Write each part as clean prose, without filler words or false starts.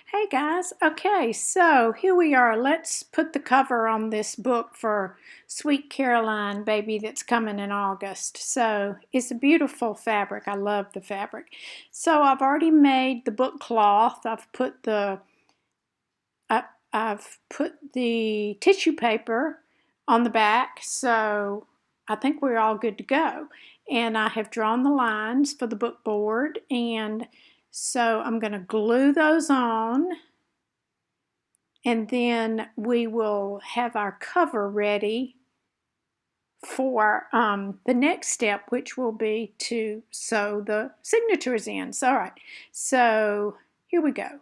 Hey guys, okay, so here we are. Let's put the cover on this book for Sweet Caroline Baby that's coming in August. So it's a beautiful fabric. I love the fabric. So I've already made the book cloth. I've put the tissue paper on the back, so I think we're all good to go. And I have drawn the lines for the book board, and so I'm going to glue those on, and then we will have our cover ready for the next step, which will be to sew the signatures in. So, all right, so here we go.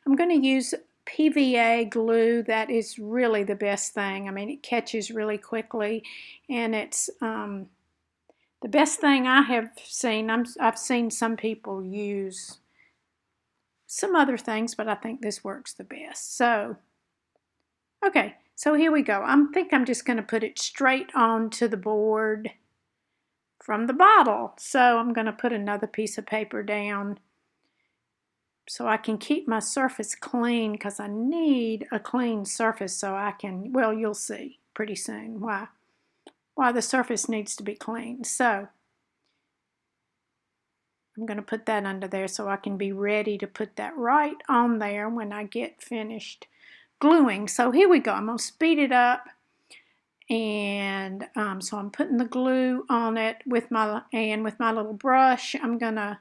I'm going to use PVA glue. That is really the best thing. I mean, it catches really quickly, and it's the best thing I have seen. I've seen some people use some other things, but I think this works the best. So, okay, so here we go. I think I'm just going to put it straight onto the board from the bottle. So I'm going to put another piece of paper down so I can keep my surface clean, because I need a clean surface so I can, well, you'll see pretty soon why the surface needs to be clean. So I'm going to put that under there so I can be ready to put that right on there when I get finished gluing. So here we go. I'm going to speed it up. And so I'm putting the glue on it with my little brush. I'm going to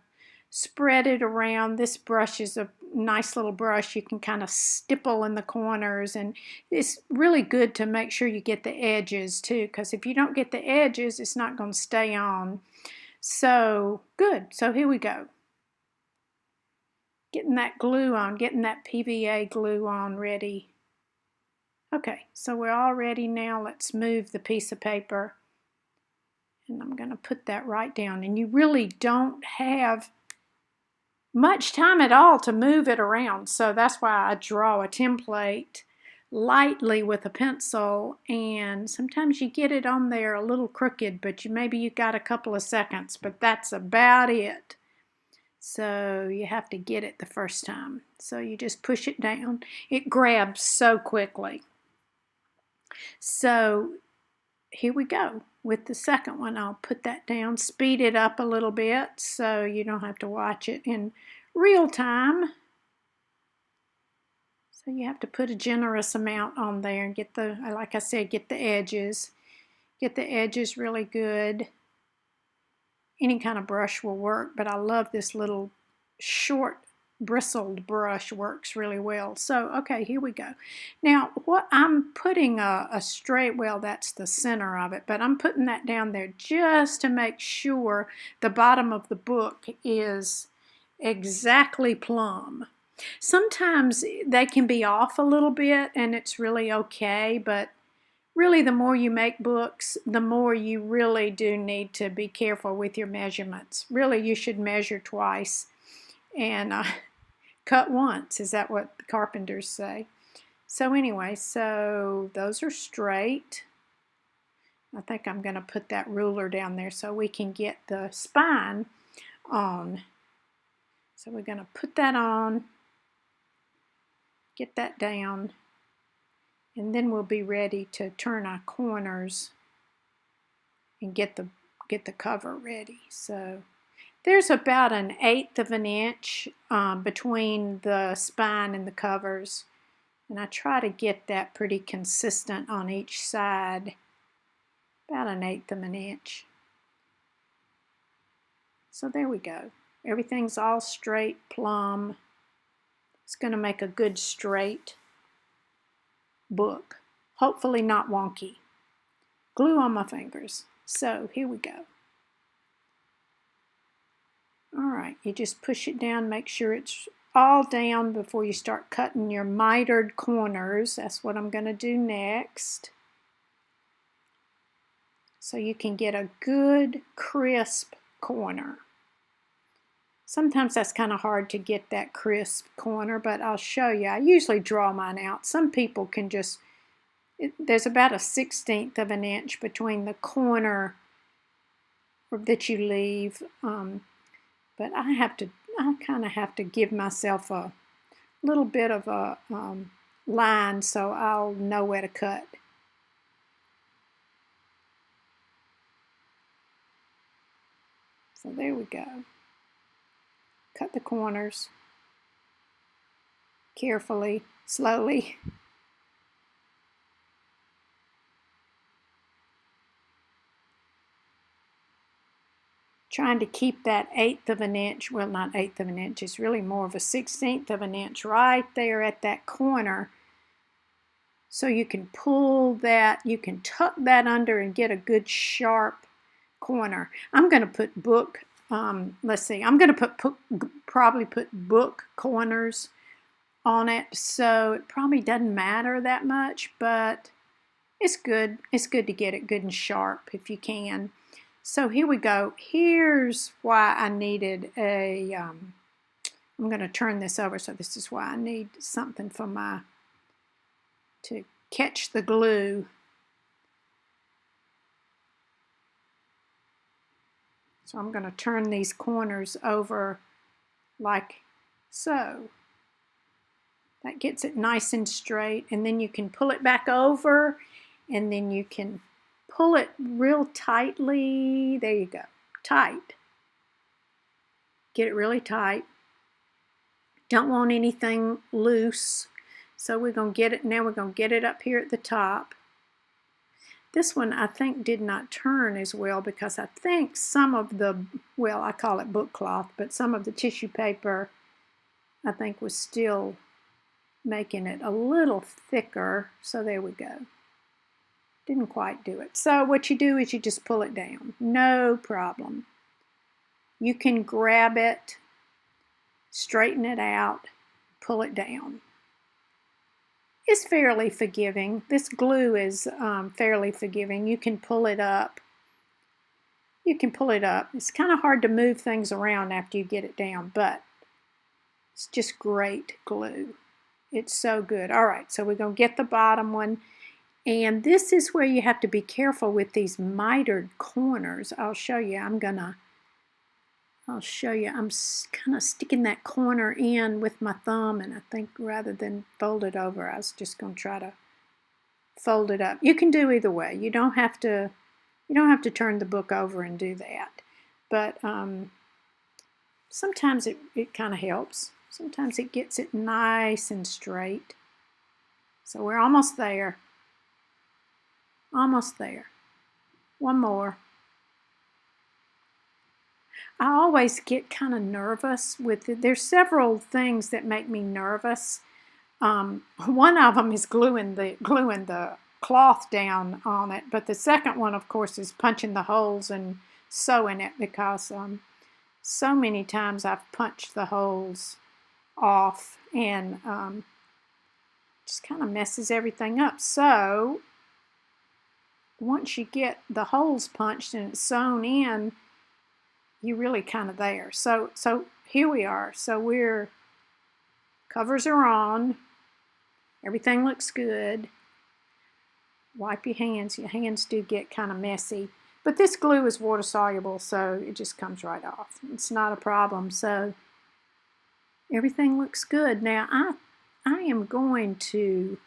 spread it around. This brush is a nice little brush. You can kind of stipple in the corners, and it's really good to make sure you get the edges too, because if you don't get the edges, it's not going to stay on. So good. So here we go. Getting that glue on, getting that PVA glue on ready. Okay, so we're all ready now. Let's move the piece of paper, and I'm going to put that right down. And you really don't have much time at all to move it around, so that's why I draw a template lightly with a pencil, and sometimes you get it on there a little crooked, but maybe you got a couple of seconds, but that's about it. So you have to get it the first time. So you just push it down. It grabs so quickly. So here we go. With the second one, I'll put that down, speed it up a little bit so you don't have to watch it in real time. So you have to put a generous amount on there and get the, like I said, get the edges. Get the edges really good. Any kind of brush will work, but I love this little short bristled brush, works really well. So, okay, here we go. Now, what I'm putting a straight, well, that's the center of it, but I'm putting that down there just to make sure the bottom of the book is exactly plumb. Sometimes they can be off a little bit and it's really okay, but really the more you make books, the more you really do need to be careful with your measurements. Really, you should measure twice and cut once. Is that what the carpenters say? So anyway, so those are straight. I think I'm going to put that ruler down there so we can get the spine on. So we're going to put that on, get that down, and then we'll be ready to turn our corners and get the cover ready. So there's about 1/8 of an inch between the spine and the covers, and I try to get that pretty consistent on each side, about 1/8 of an inch. So there we go. Everything's all straight, plumb. It's going to make a good straight book. Hopefully not wonky. Glue on my fingers. So here we go. Alright, you just push it down, make sure it's all down before you start cutting your mitered corners. That's what I'm going to do next. So you can get a good crisp corner. Sometimes that's kind of hard to get that crisp corner, but I'll show you. I usually draw mine out. Some people can just, there's about 1/16 of an inch between the corner that you leave. But I kind of have to give myself a little bit of a line so I'll know where to cut. So there we go. Cut the corners carefully, slowly. Trying to keep that 1/8 of an inch, well, not 1/8 of an inch, it's really more of a 1/16 of an inch right there at that corner. So you can pull that, you can tuck that under and get a good sharp corner. I'm going to put book, let's see, I'm going to probably put book corners on it, so it probably doesn't matter that much, but it's good. It's good to get it good and sharp if you can. So here we go. Here's why I needed a, I'm going to turn this over, so this is why I need something for to catch the glue. So I'm going to turn these corners over like so. That gets it nice and straight, and then you can pull it back over, and then you can pull it real tightly. There you go, tight. Get it really tight. Don't want anything loose. So we're going to get it, now we're going to get it up here at the top. This one I think did not turn as well because I think some of the, well, I call it book cloth, but some of the tissue paper I think was still making it a little thicker. So there we go. Didn't quite do it. So what you do is you just pull it down. No problem. You can grab it, straighten it out, pull it down. It's fairly forgiving. This glue is fairly forgiving. You can pull it up. You can pull it up. It's kind of hard to move things around after you get it down, but it's just great glue. It's so good. All right, so we're going to get the bottom one. And this is where you have to be careful with these mitered corners. I'll show you. I'm kind of sticking that corner in with my thumb, and I think rather than fold it over, I was just going to try to fold it up. You can do either way. You don't have to turn the book over and do that. But sometimes it kind of helps. Sometimes it gets it nice and straight. So we're almost there. Almost there. One more. I always get kind of nervous with it. There's several things that make me nervous. One of them is gluing the cloth down on it, but the second one, of course, is punching the holes and sewing it, because so many times I've punched the holes off and just kind of messes everything up. So once you get the holes punched and it's sewn in, you're really kind of there. So here we are. So covers are on. Everything looks good. Wipe your hands. Your hands do get kind of messy. But this glue is water soluble, so it just comes right off. It's not a problem. So everything looks good. Now I am going to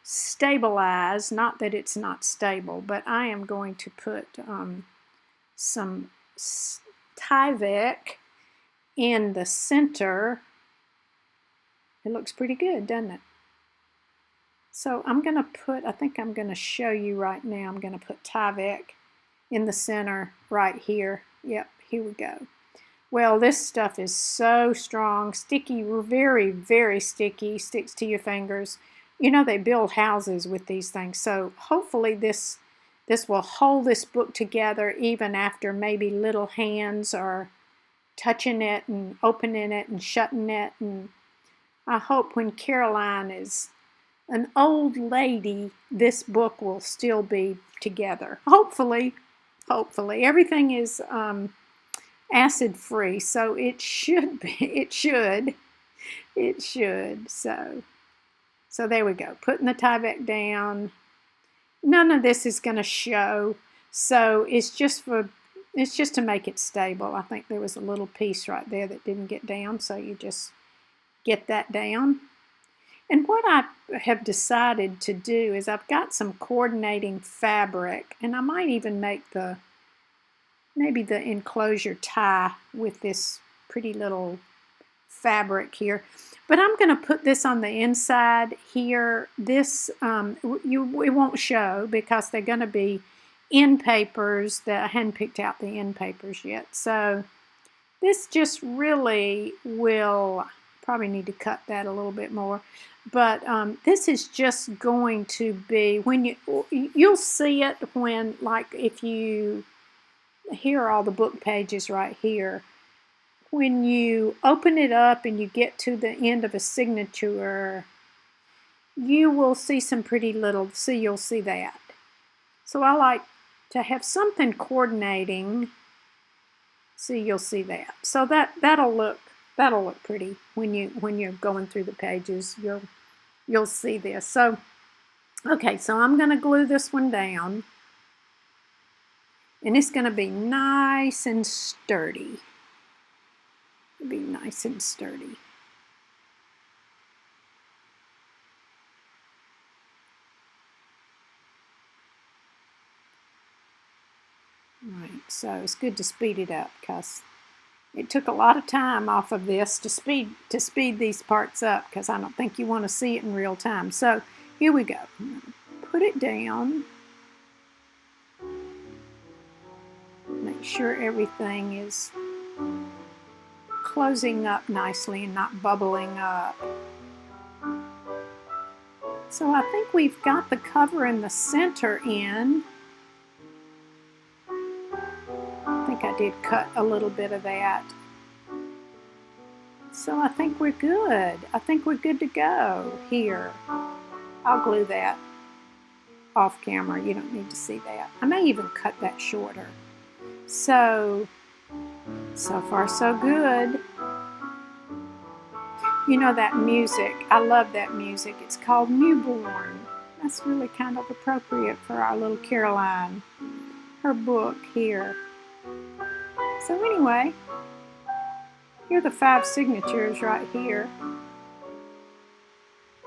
stabilize, not that it's not stable, but I am going to put some Tyvek in the center. It looks pretty good, doesn't it? So I'm going to put, I think I'm going to show you right now, I'm going to put Tyvek in the center right here. Yep, here we go. Well, this stuff is so strong, sticky, very, very sticky, sticks to your fingers. You know, they build houses with these things, so hopefully this will hold this book together even after maybe little hands are touching it and opening it and shutting it. And I hope when Caroline is an old lady, this book will still be together. Hopefully. Everything is acid free, so it should be. It should. So there we go. Putting the Tyvek down. None of this is going to show, so it's just to make it stable. I think there was a little piece right there that didn't get down, so you just get that down. And what I have decided to do is I've got some coordinating fabric, and I might even make maybe the enclosure tie with this pretty little fabric here. But I'm going to put this on the inside here. This, it won't show because they're going to be end papers that I hadn't picked out the end papers yet. So this just really will, probably need to cut that a little bit more. But this is just going to be, when you'll see it when, like, if you, here are all the book pages right here. When you open it up and you get to the end of a signature, you will see some pretty little, you'll see that. So I like to have something coordinating, so you'll see that. So that'll look pretty when you're going through the pages. You'll see this. So okay, so I'm going to glue this one down, and it's going to be nice and sturdy. Be nice and sturdy. All right, so it's good to speed it up because it took a lot of time off of this to speed these parts up, because I don't think you want to see it in real time. So here we go. Put it down. Make sure everything is closing up nicely and not bubbling up. So I think we've got the cover in the center in. I think I did cut a little bit of that. So I think we're good. I think we're good to go here. I'll glue that off camera. You don't need to see that. I may even cut that shorter. So far so good. You know that music, I love that music. It's called Newborn. That's really kind of appropriate for our little Caroline, her book here. So anyway, here are the 5 signatures right here.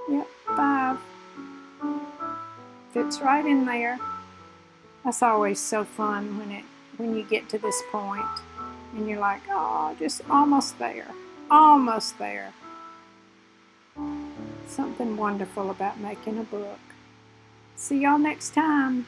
Yep, 5. Fits right in there. That's always so fun when you get to this point and you're like, oh, just almost there. Almost there. Something wonderful about making a book. See y'all next time.